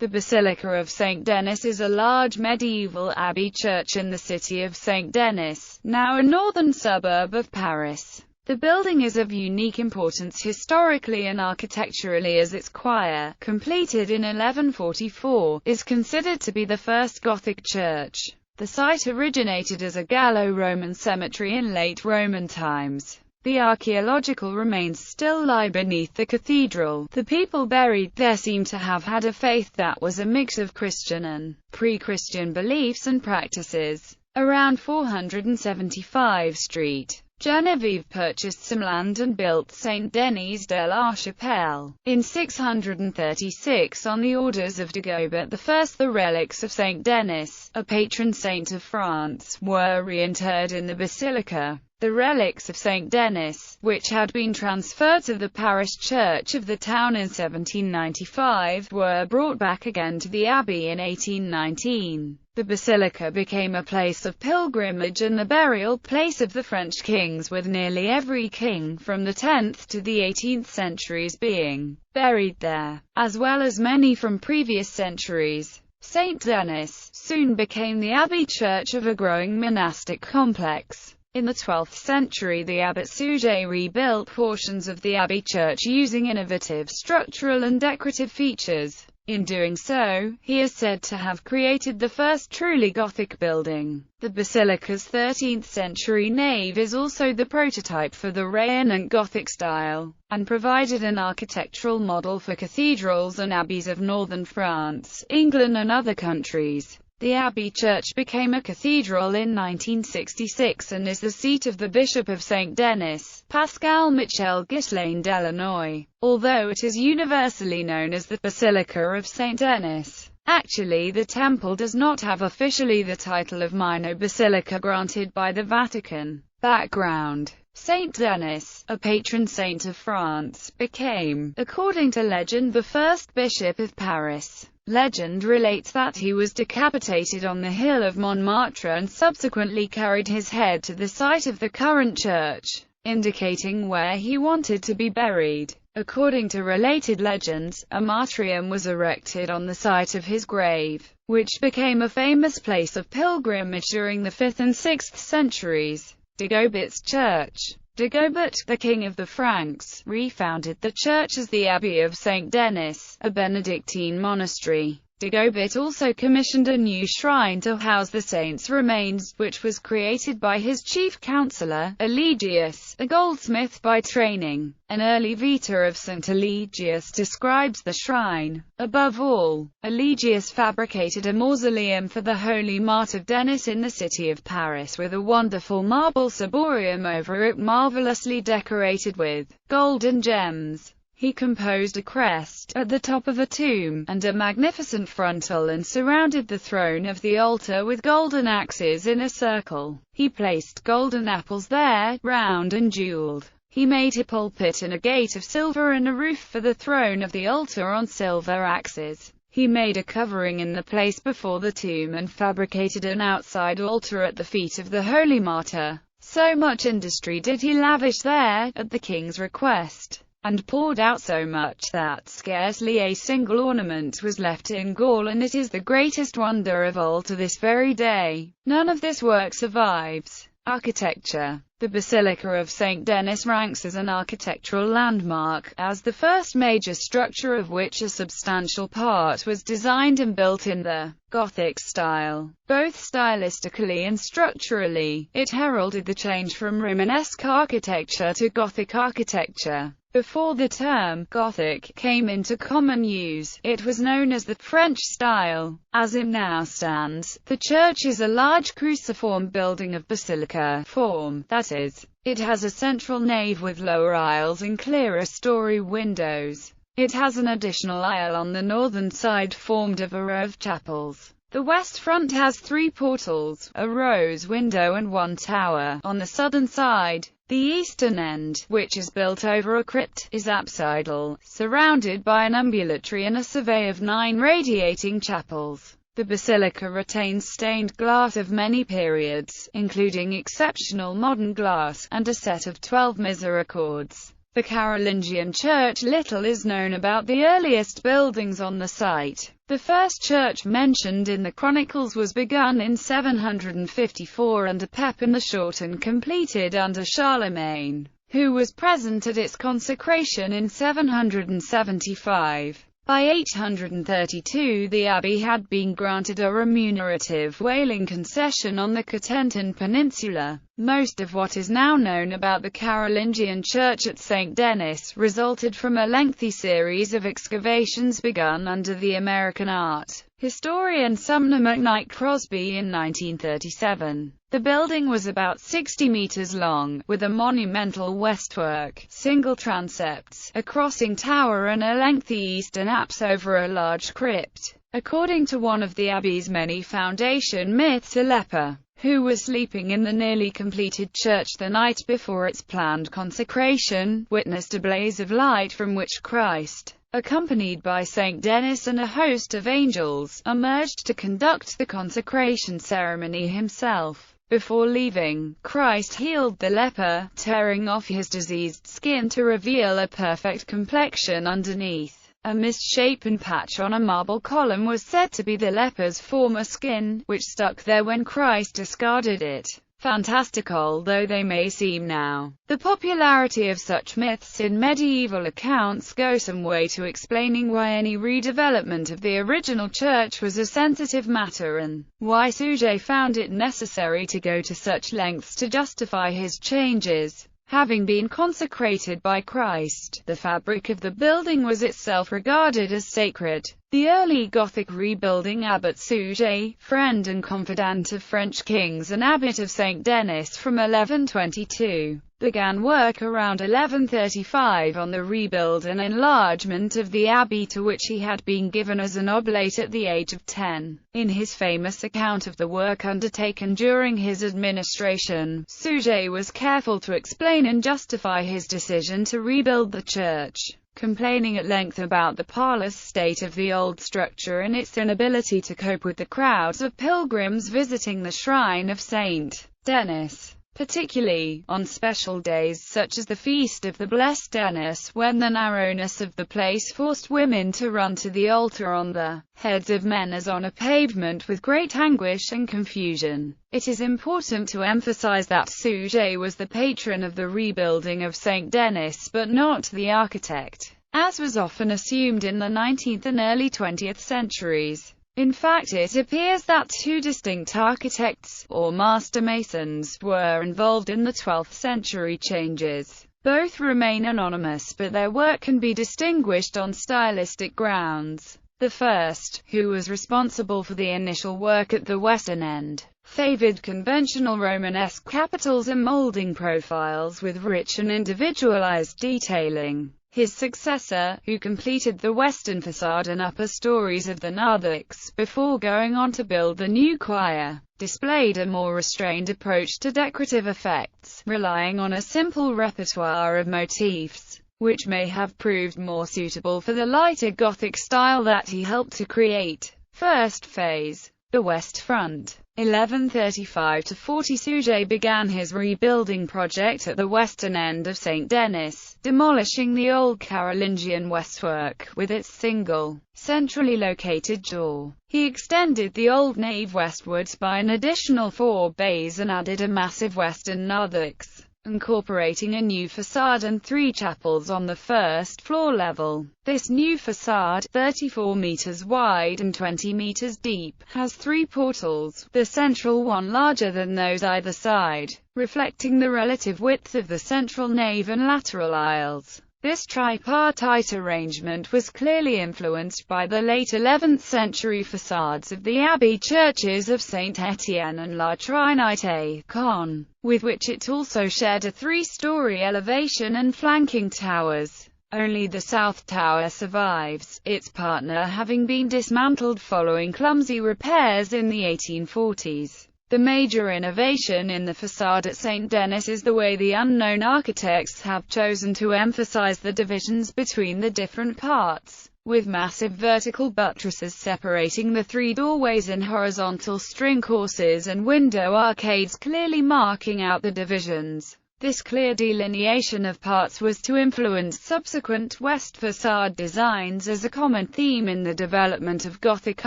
The Basilica of St Denis is a large medieval abbey church in the city of St Denis, now a northern suburb of Paris. The building is of unique importance historically and architecturally, as its choir, completed in 1144, is considered to be the first Gothic church. The site originated as a Gallo-Roman cemetery in late Roman times. The archaeological remains still lie beneath the cathedral. The people buried there seem to have had a faith that was a mix of Christian and pre-Christian beliefs and practices. Around 475 St. Genevieve purchased some land and built St Denis de la Chapelle. In 636, on the orders of Dagobert I, the relics of St Denis, a patron saint of France, were reinterred in the basilica. The relics of St Denis, which had been transferred to the parish church of the town in 1795, were brought back again to the abbey in 1819. The basilica became a place of pilgrimage and the burial place of the French kings, with nearly every king from the 10th to the 18th centuries being buried there, as well as many from previous centuries. St Denis soon became the abbey church of a growing monastic complex. In the 12th century, the abbot Suger rebuilt portions of the abbey church using innovative structural and decorative features. In doing so, he is said to have created the first truly Gothic building. The basilica's 13th-century nave is also the prototype for the Renaissance Gothic style, and provided an architectural model for cathedrals and abbeys of northern France, England and other countries. The abbey church became a cathedral in 1966 and is the seat of the Bishop of St Denis, Pascal Michel Ghislain Delanoy, although it is universally known as the Basilica of St Denis. Actually, the temple does not have officially the title of minor basilica granted by the Vatican. Background: St Denis, a patron saint of France, became, according to legend, the first bishop of Paris. Legend relates that he was decapitated on the hill of Montmartre and subsequently carried his head to the site of the current church, indicating where he wanted to be buried. According to related legends, a martyrium was erected on the site of his grave, which became a famous place of pilgrimage during the 5th and 6th centuries. Dagobert's church. Dagobert, the king of the Franks, refounded the church as the Abbey of St Denis, a Benedictine monastery. Dagobert also commissioned a new shrine to house the saint's remains, which was created by his chief counselor, Eligius, a goldsmith by training. An early Vita of St. Eligius describes the shrine. Above all, Eligius fabricated a mausoleum for the Holy Martyr of Denis in the city of Paris, with a wonderful marble ciborium over it marvelously decorated with gold and gems. He composed a crest at the top of a tomb, and a magnificent frontal, and surrounded the throne of the altar with golden axes in a circle. He placed golden apples there, round and jeweled. He made a pulpit and a gate of silver and a roof for the throne of the altar on silver axes. He made a covering in the place before the tomb and fabricated an outside altar at the feet of the Holy Martyr. So much industry did he lavish there, at the king's request, and poured out so much that scarcely a single ornament was left in Gaul, and it is the greatest wonder of all to this very day. None of this work survives. Architecture. The Basilica of St Denis ranks as an architectural landmark, as the first major structure of which a substantial part was designed and built in the Gothic style. Both stylistically and structurally, it heralded the change from Romanesque architecture to Gothic architecture. Before the term Gothic came into common use, it was known as the French style. As it now stands, the church is a large cruciform building of basilica form, that is, it has a central nave with lower aisles and clerestory windows. It has an additional aisle on the northern side formed of a row of chapels. The west front has 3 portals, a rose window and 1 tower. On the southern side, the eastern end, which is built over a crypt, is apsidal, surrounded by an ambulatory and a survey of 9 radiating chapels. The basilica retains stained glass of many periods, including exceptional modern glass, and a set of 12 misericords. The Carolingian church. Little is known about the earliest buildings on the site. The first church mentioned in the Chronicles was begun in 754 under Pepin the Short and completed under Charlemagne, who was present at its consecration in 775. By 832 the abbey had been granted a remunerative whaling concession on the Cotentin Peninsula. Most of what is now known about the Carolingian church at St. Denis resulted from a lengthy series of excavations begun under the American art historian Sumner McKnight Crosby in 1937. The building was about 60 meters long, with a monumental westwork, single transepts, a crossing tower and a lengthy eastern apse over a large crypt. According to one of the abbey's many foundation myths, a leper, who was sleeping in the nearly completed church the night before its planned consecration, witnessed a blaze of light from which Christ, accompanied by St. Denis and a host of angels, emerged to conduct the consecration ceremony himself. Before leaving, Christ healed the leper, tearing off his diseased skin to reveal a perfect complexion underneath. A misshapen patch on a marble column was said to be the leper's former skin, which stuck there when Christ discarded it. Fantastical though they may seem now, the popularity of such myths in medieval accounts go some way to explaining why any redevelopment of the original church was a sensitive matter and why Suger found it necessary to go to such lengths to justify his changes. Having been consecrated by Christ, the fabric of the building was itself regarded as sacred. The early Gothic rebuilding Abbot Suger, friend and confidant of French kings and abbot of St. Denis from 1122, began work around 1135 on the rebuild and enlargement of the abbey, to which he had been given as an oblate at the age of 10. In his famous account of the work undertaken during his administration, Suger was careful to explain and justify his decision to rebuild the church, complaining at length about the parlous state of the old structure and its inability to cope with the crowds of pilgrims visiting the shrine of St. Denis, particularly on special days such as the Feast of the Blessed Denis, when the narrowness of the place forced women to run to the altar on the heads of men as on a pavement with great anguish and confusion. It is important to emphasize that Suger was the patron of the rebuilding of St. Denis but not the architect, as was often assumed in the 19th and early 20th centuries. In fact, it appears that two distinct architects, or master masons, were involved in the 12th century changes. Both remain anonymous, but their work can be distinguished on stylistic grounds. The first, who was responsible for the initial work at the western end, favored conventional Romanesque capitals and molding profiles with rich and individualized detailing. His successor, who completed the western facade and upper stories of the narthex, before going on to build the new choir, displayed a more restrained approach to decorative effects, relying on a simple repertoire of motifs, which may have proved more suitable for the lighter Gothic style that he helped to create. First phase. The West Front. 1135–40 Suger began his rebuilding project at the western end of St. Denis, demolishing the old Carolingian westwork, with its single, centrally located door. He extended the old nave westwards by an additional 4 bays and added a massive western narthex, incorporating a new facade and 3 chapels on the first floor level. This new facade, 34 meters wide and 20 meters deep, has 3 portals, the central one larger than those either side, reflecting the relative width of the central nave and lateral aisles. This tripartite arrangement was clearly influenced by the late 11th century facades of the abbey churches of Saint Etienne and La Trinité, Caen, with which it also shared a 3-story elevation and flanking towers. Only the south tower survives, its partner having been dismantled following clumsy repairs in the 1840s. The major innovation in the facade at St. Denis is the way the unknown architects have chosen to emphasize the divisions between the different parts, with massive vertical buttresses separating the 3 doorways and horizontal string courses and window arcades clearly marking out the divisions. This clear delineation of parts was to influence subsequent west facade designs as a common theme in the development of Gothic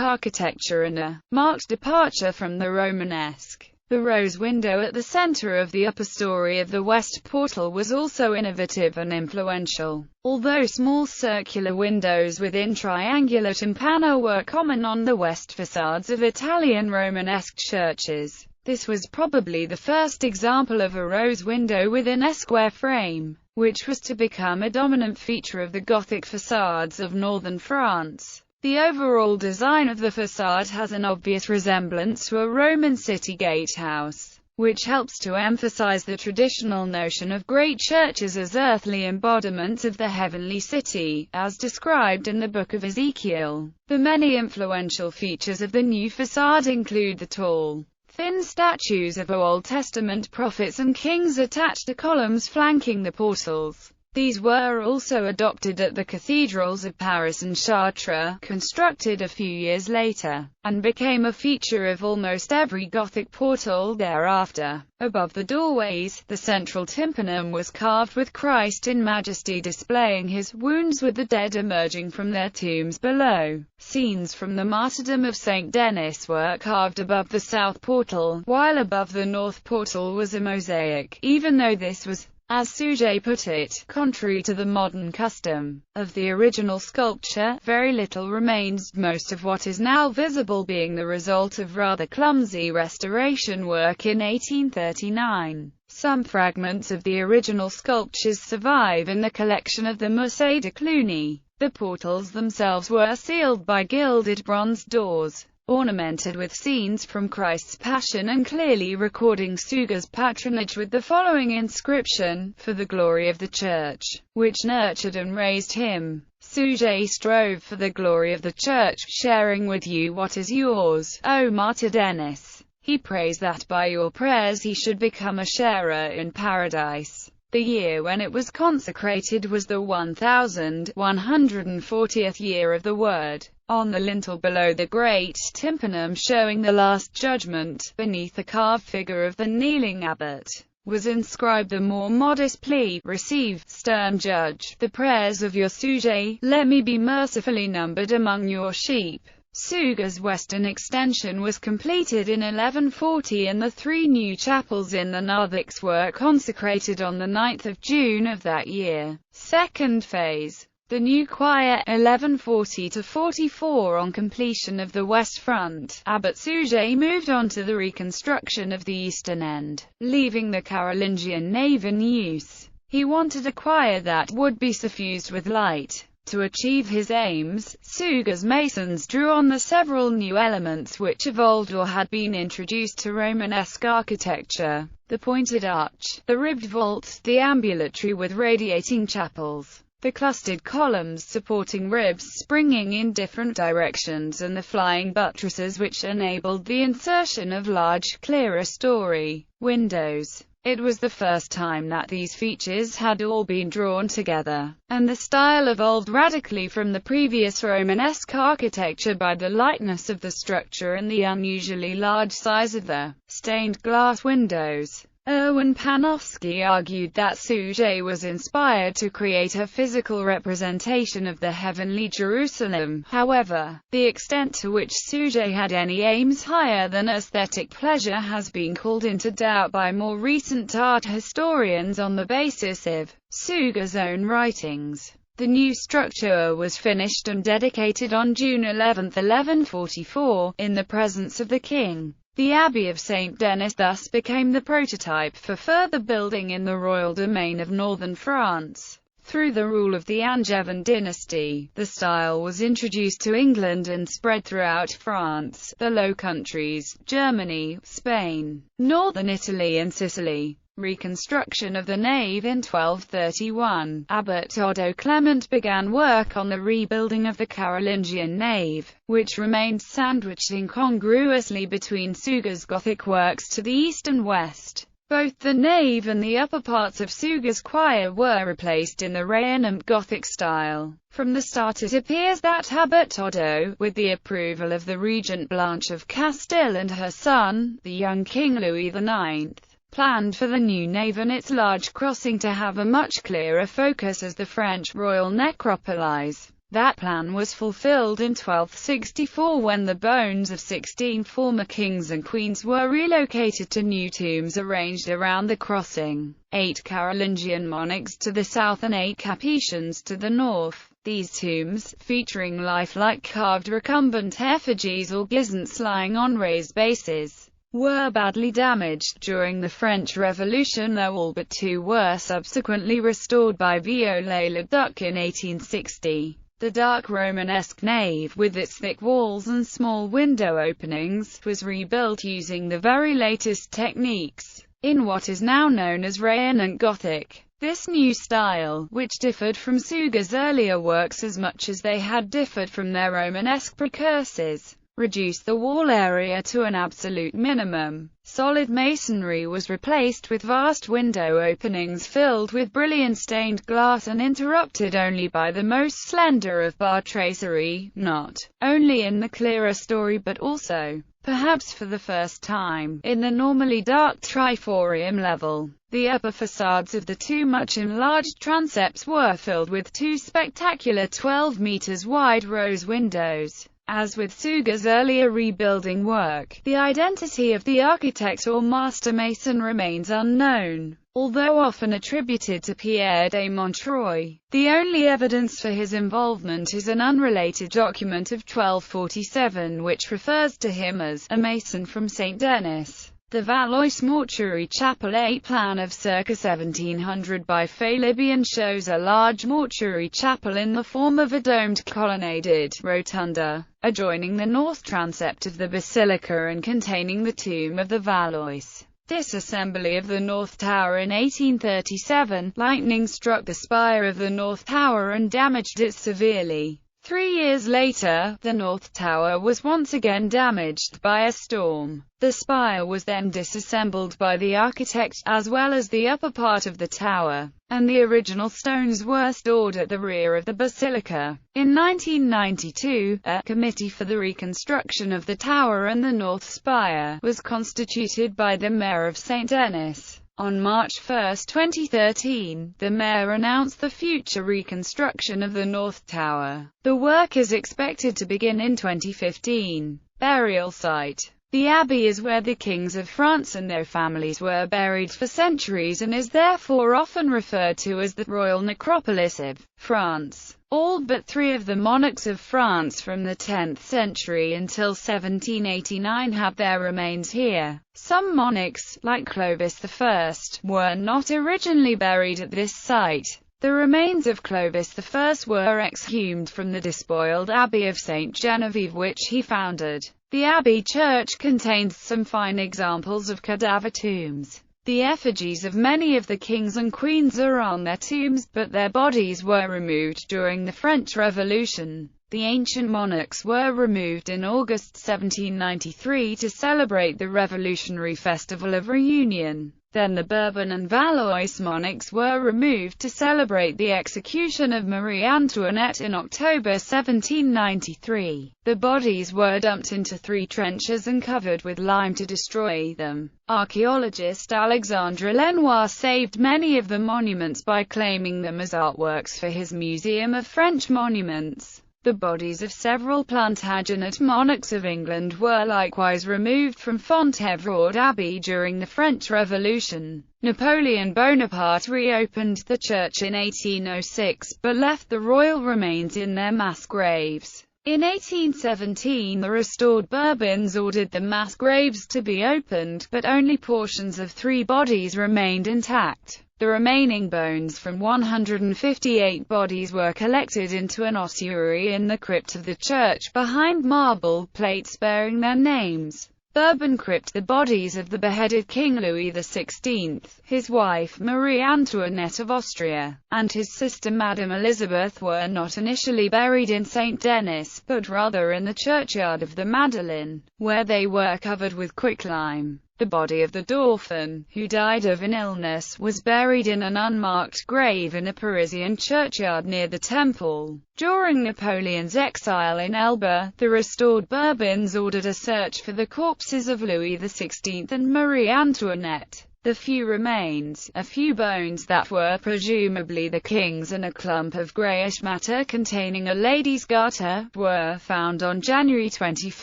architecture and a marked departure from the Romanesque. The rose window at the center of the upper story of the west portal was also innovative and influential. Although small circular windows within triangular timpano were common on the west facades of Italian Romanesque churches, this was probably the first example of a rose window within a square frame, which was to become a dominant feature of the Gothic facades of northern France. The overall design of the facade has an obvious resemblance to a Roman city gatehouse, which helps to emphasize the traditional notion of great churches as earthly embodiments of the heavenly city, as described in the Book of Ezekiel. The many influential features of the new facade include the tall, thin statues of Old Testament prophets and kings attached to columns flanking the portals. These were also adopted at the cathedrals of Paris and Chartres, constructed a few years later, and became a feature of almost every Gothic portal thereafter. Above the doorways, the central tympanum was carved with Christ in majesty displaying his wounds with the dead emerging from their tombs below. Scenes from the martyrdom of St. Denis were carved above the south portal, while above the north portal was a mosaic, even though this was, as Suger put it, contrary to the modern custom. Of the original sculpture, very little remains, most of what is now visible being the result of rather clumsy restoration work in 1839. Some fragments of the original sculptures survive in the collection of the Musée de Cluny. The portals themselves were sealed by gilded bronze doors, ornamented with scenes from Christ's Passion and clearly recording Suger's patronage with the following inscription: "For the glory of the Church, which nurtured and raised him." Suger strove for the glory of the Church, sharing with you what is yours, O Martyr Denis. He prays that by your prayers he should become a sharer in paradise. The year when it was consecrated was the 1140th year of the Word. On the lintel below the great tympanum showing the Last Judgment, beneath the carved figure of the kneeling abbot, was inscribed the more modest plea: "Receive, stern judge, the prayers of your Suger, let me be mercifully numbered among your sheep." Suger's western extension was completed in 1140 and the three new chapels in the narthex were consecrated on the 9th of June of that year. Second phase. The new choir, 1140–44. On completion of the west front, Abbot Suger moved on to the reconstruction of the eastern end, leaving the Carolingian nave in use. He wanted a choir that would be suffused with light. To achieve his aims, Suger's masons drew on the several new elements which evolved or had been introduced to Romanesque architecture: the pointed arch, the ribbed vault, the ambulatory with radiating chapels, the clustered columns supporting ribs springing in different directions, and the flying buttresses which enabled the insertion of large, clearer story windows. It was the first time that these features had all been drawn together, and the style evolved radically from the previous Romanesque architecture by the lightness of the structure and the unusually large size of the stained glass windows. Erwin Panofsky argued that Suger was inspired to create a physical representation of the heavenly Jerusalem. However, the extent to which Suger had any aims higher than aesthetic pleasure has been called into doubt by more recent art historians on the basis of Suger's own writings. The new structure was finished and dedicated on June 11, 1144, in the presence of the king. The Abbey of St. Denis thus became the prototype for further building in the royal domain of northern France. Through the rule of the Angevin dynasty, the style was introduced to England and spread throughout France, the Low Countries, Germany, Spain, northern Italy and Sicily. Reconstruction of the nave. In 1231, Abbot Otto Clement began work on the rebuilding of the Carolingian nave, which remained sandwiched incongruously between Suger's Gothic works to the east and west. Both the nave and the upper parts of Suger's choir were replaced in the renaissance Gothic style. From the start it appears that Abbot Otto, with the approval of the regent Blanche of Castile and her son, the young King Louis IX, planned for the new nave and its large crossing to have a much clearer focus as the French royal necropolis. That plan was fulfilled in 1264 when the bones of 16 former kings and queens were relocated to new tombs arranged around the crossing. 8 Carolingian monarchs to the south and 8 Capetians to the north. These tombs, featuring lifelike carved recumbent effigies or gisants lying on raised bases, were badly damaged during the French Revolution, though all but 2 were subsequently restored by Viollet-le-Duc in 1860. The dark Romanesque nave, with its thick walls and small window openings, was rebuilt using the very latest techniques in what is now known as Renaissance Gothic. This new style, which differed from Suger's earlier works as much as they had differed from their Romanesque precursors, reduced the wall area to an absolute minimum. Solid masonry was replaced with vast window openings filled with brilliant stained glass and interrupted only by the most slender of bar tracery, not only in the clearer story but also, perhaps for the first time, in the normally dark triforium level. The upper facades of the 2 much enlarged transepts were filled with 2 spectacular 12 meters wide rose windows. As with Suger's earlier rebuilding work, the identity of the architect or master mason remains unknown, although often attributed to Pierre de Montreuil. The only evidence for his involvement is an unrelated document of 1247 which refers to him as a mason from St Denis. The Valois mortuary chapel, a plan of circa 1700 by Falibian, shows a large mortuary chapel in the form of a domed colonnaded rotunda, adjoining the north transept of the basilica and containing the tomb of the Valois. Disassembly of the North Tower in 1837, lightning struck the spire of the North Tower and damaged it severely. 3 years later, the North Tower was once again damaged by a storm. The spire was then disassembled by the architect, as well as the upper part of the tower, and the original stones were stored at the rear of the basilica. In 1992, a committee for the reconstruction of the tower and the north spire was constituted by the mayor of St Denis. On March 1, 2013, the mayor announced the future reconstruction of the North Tower. The work is expected to begin in 2015. Burial site. The abbey is where the kings of France and their families were buried for centuries and is therefore often referred to as the royal necropolis of France. All but 3 of the monarchs of France from the 10th century until 1789 have their remains here. Some monarchs, like Clovis I, were not originally buried at this site. The remains of Clovis I were exhumed from the despoiled Abbey of St Genevieve, which he founded. The abbey church contains some fine examples of cadaver tombs. The effigies of many of the kings and queens are on their tombs, but their bodies were removed during the French Revolution. The ancient monarchs were removed in August 1793 to celebrate the Revolutionary Festival of Reunion. Then the Bourbon and Valois monarchs were removed to celebrate the execution of Marie Antoinette in October 1793. The bodies were dumped into 3 trenches and covered with lime to destroy them. Archaeologist Alexandre Lenoir saved many of the monuments by claiming them as artworks for his Museum of French Monuments. The bodies of several Plantagenet monarchs of England were likewise removed from Fontevraud Abbey during the French Revolution. Napoleon Bonaparte reopened the church in 1806, but left the royal remains in their mass graves. In 1817, the restored Bourbons ordered the mass graves to be opened, but only portions of 3 bodies remained intact. The remaining bones from 158 bodies were collected into an ossuary in the crypt of the church behind marble plates bearing their names. Bourbon crypt. The bodies of the beheaded King Louis XVI, his wife Marie Antoinette of Austria, and his sister Madame Elizabeth were not initially buried in St Denis, but rather in the churchyard of the Madeleine, where they were covered with quicklime. The body of the Dauphin, who died of an illness, was buried in an unmarked grave in a Parisian churchyard near the Temple. During Napoleon's exile in Elba, the restored Bourbons ordered a search for the corpses of Louis XVI and Marie Antoinette. The few remains, a few bones that were presumably the king's and a clump of greyish matter containing a lady's garter, were found on January 21,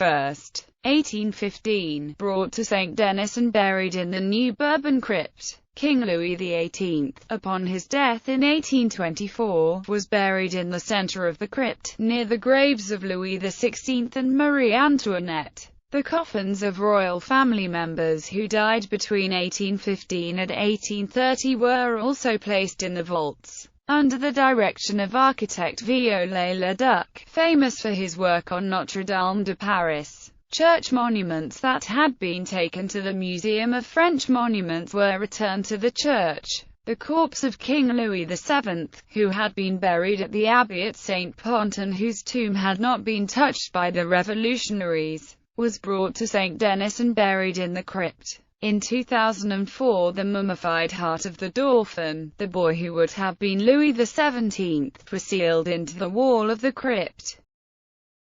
1815, brought to St. Denis and buried in the New Bourbon crypt. King Louis XVIII, upon his death in 1824, was buried in the centre of the crypt, near the graves of Louis XVI and Marie Antoinette. The coffins of royal family members who died between 1815 and 1830 were also placed in the vaults, under the direction of architect Viollet-le-Duc, famous for his work on Notre-Dame de Paris. Church monuments that had been taken to the Museum of French Monuments were returned to the church. The corpse of King Louis VII, who had been buried at the abbey at St. Pont and whose tomb had not been touched by the revolutionaries, was brought to St. Denis and buried in the crypt. In 2004, the mummified heart of the Dauphin, the boy who would have been Louis XVII, was sealed into the wall of the crypt.